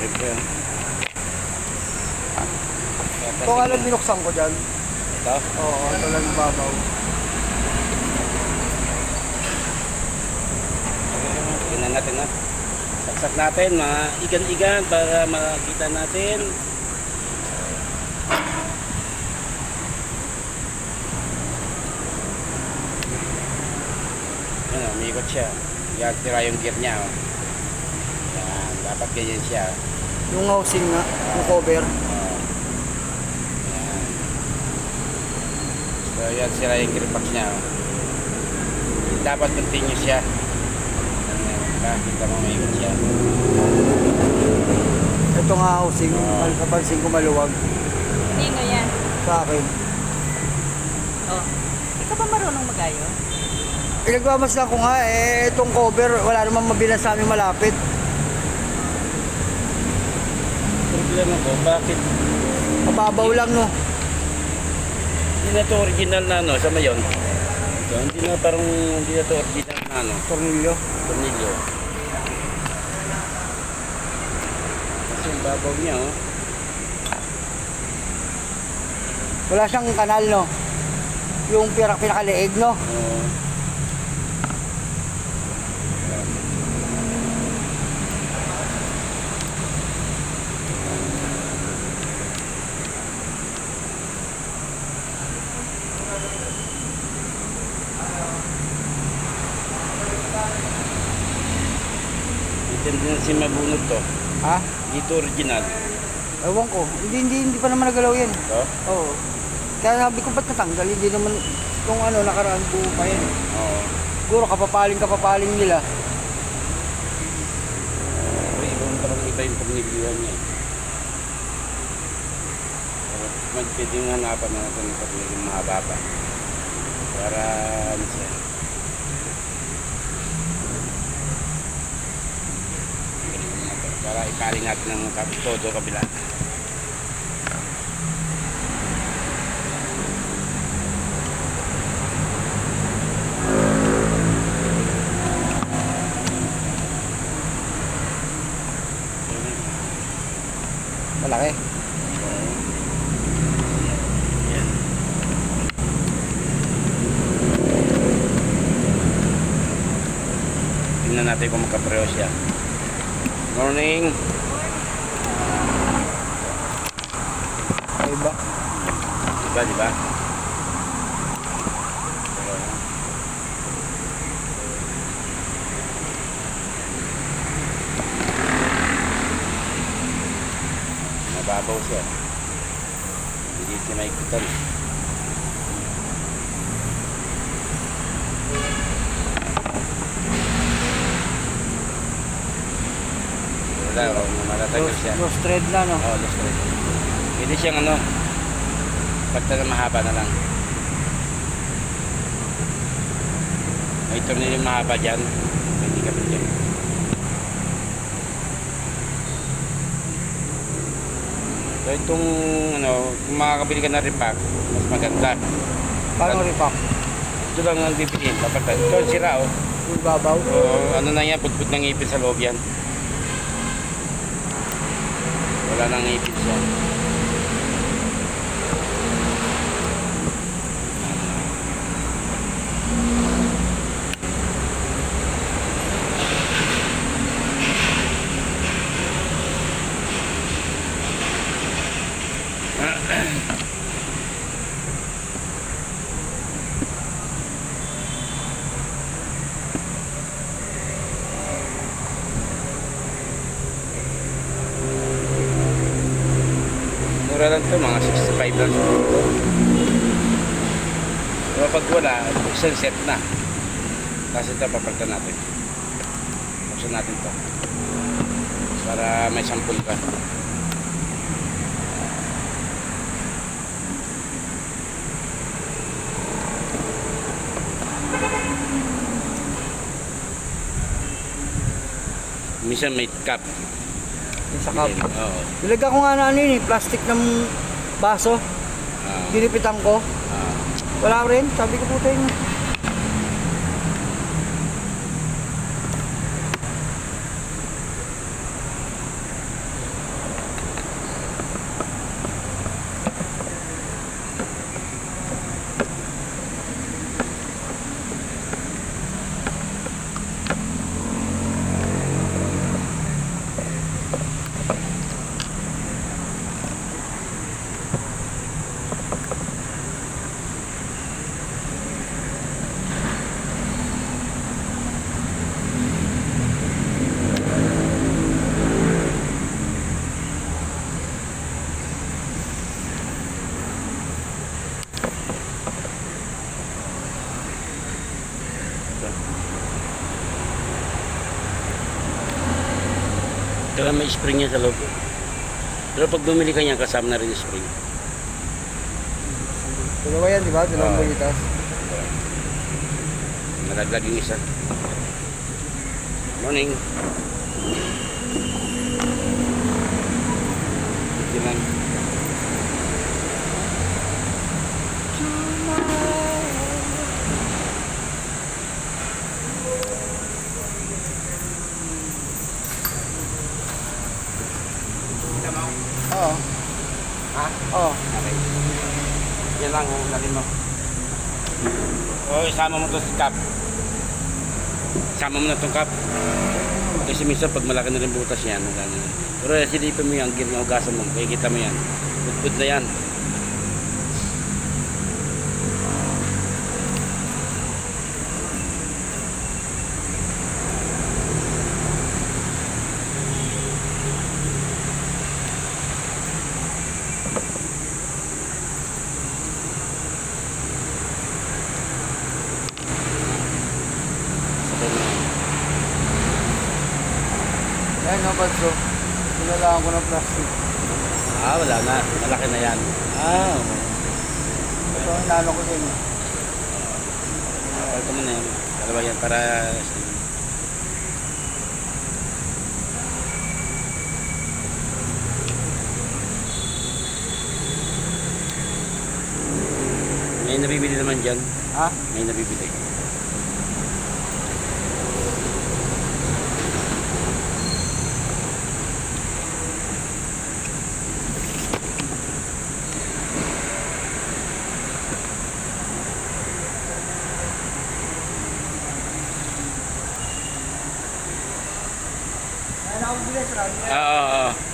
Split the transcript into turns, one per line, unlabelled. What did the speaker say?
Meron po yun.
Ito nga lang binuksan ko dyan.
Ito?
Oo, ito lang yung babaw.
Tingnan natin na. Saksak natin, mga igan-igan para makita natin. Ano, umiikot siya. Yan, tira yung gear niya. Oh. Yan, dapat ganyan siya.
Yung housing nga, yung cover.
Oh. Yan. So, yan, sira yung gear box niya. Oh. Dapat continue siya. Kita mo may ikot siya.
Ito nga housing,
Oo.
napansin ko maluwag
Sino yan?
sa akin.
Oh. Ikaw ba marunong magayo?
Pinagmamasdan ko nga, itong cover, wala namang mabilang sa amin malapit.
Problema ko, bakit
Mababaw lang, no?
hindi na to original na ano, sa mayon? Ito, hindi na parang, hindi na to original na ano,
Tornilyo.
tornilyo. Kasi yung babaw niya, oh.
Wala siyang kanal, no? Yung pinakaliig, no?
Oh. Hindi na si mabunod to.
Ha?
Dito original.
Ewan ko. Hindi pa naman nagalaw yan.
Ito?
Oo. Kaya sabi ko, ba't natanggal? Hindi naman, kung ano, nakaraan buo pa yan.
Oo.
Siguro kapapaling nila.
Ibang parang iba yung pagnibiwan niya. Pwede nga hanapan na natin ng pagnibiwan mahaba pa. Para ano siya. Para ipaling natin ng todo kabila.
Malaki.
Yan. Tingnan natin kung magkapareho siya. Morning.
Ay ba?
Diba, diba? Mababaw siya. Hindi siya maikutan. Wala, matatagal siya.
Lost thread na, no?
Oo, lost thread. Pwede siyang ano, pagta na mahaba na lang. May tornilyo mahaba dyan. Hindi ka pa dyan. So itong ano, kung makakabili ka na repack, mas maganda.
Paano repack?
Ito lang ang bibiliin, papagtan. Ito ang sira, oh.
Yung babaw?
Oo, ano na yan, putput ng ipin sa loob yan. Wala nang ipin siya. Mura lang to, mga 65 lang. Pero pag wala, isang set na. Kasi ito, papagtan natin. Buksan natin to. Para may sampul ka. Minsan may cup.
Yung sa cup.
Oo.
Nilagyan ko nga na ano yun, plastic ng baso.
Ah,
Ginipitan ko.
ah.
Wala rin. Sabi ko puta yun.
Kaya may spring niya sa loob. Pero pag bumili ka niya, kasama na rin yung spring.
Dalawa yan, di ba? Dalawang
Oo.
bulitas.
Nalaglag yung isa. Morning. Ito lang.
Oo.
Ha?
Oo.
Okay. Yan lang, lalin mo. O, isama mo to sa cup. Isama mo na itong cup. Kasi minsan pag malaki na rin butas yan, gano'n. Pero silipin mo yan, hugasan mo, kikita mo yan. Pudpud na yan. Sabay mo yan.
Yan, no, Badso. Pinalaan ko ng plastic.
Ah, wala na. Malaki na yan. Ah, okay.
Ito ang inano ko din.
Ito mo na yan. Dalawa yan para... May nabibili naman dyan.
Ha?
May nabibili.
Yan ako bilis, Rami.
Oo, oo, oo.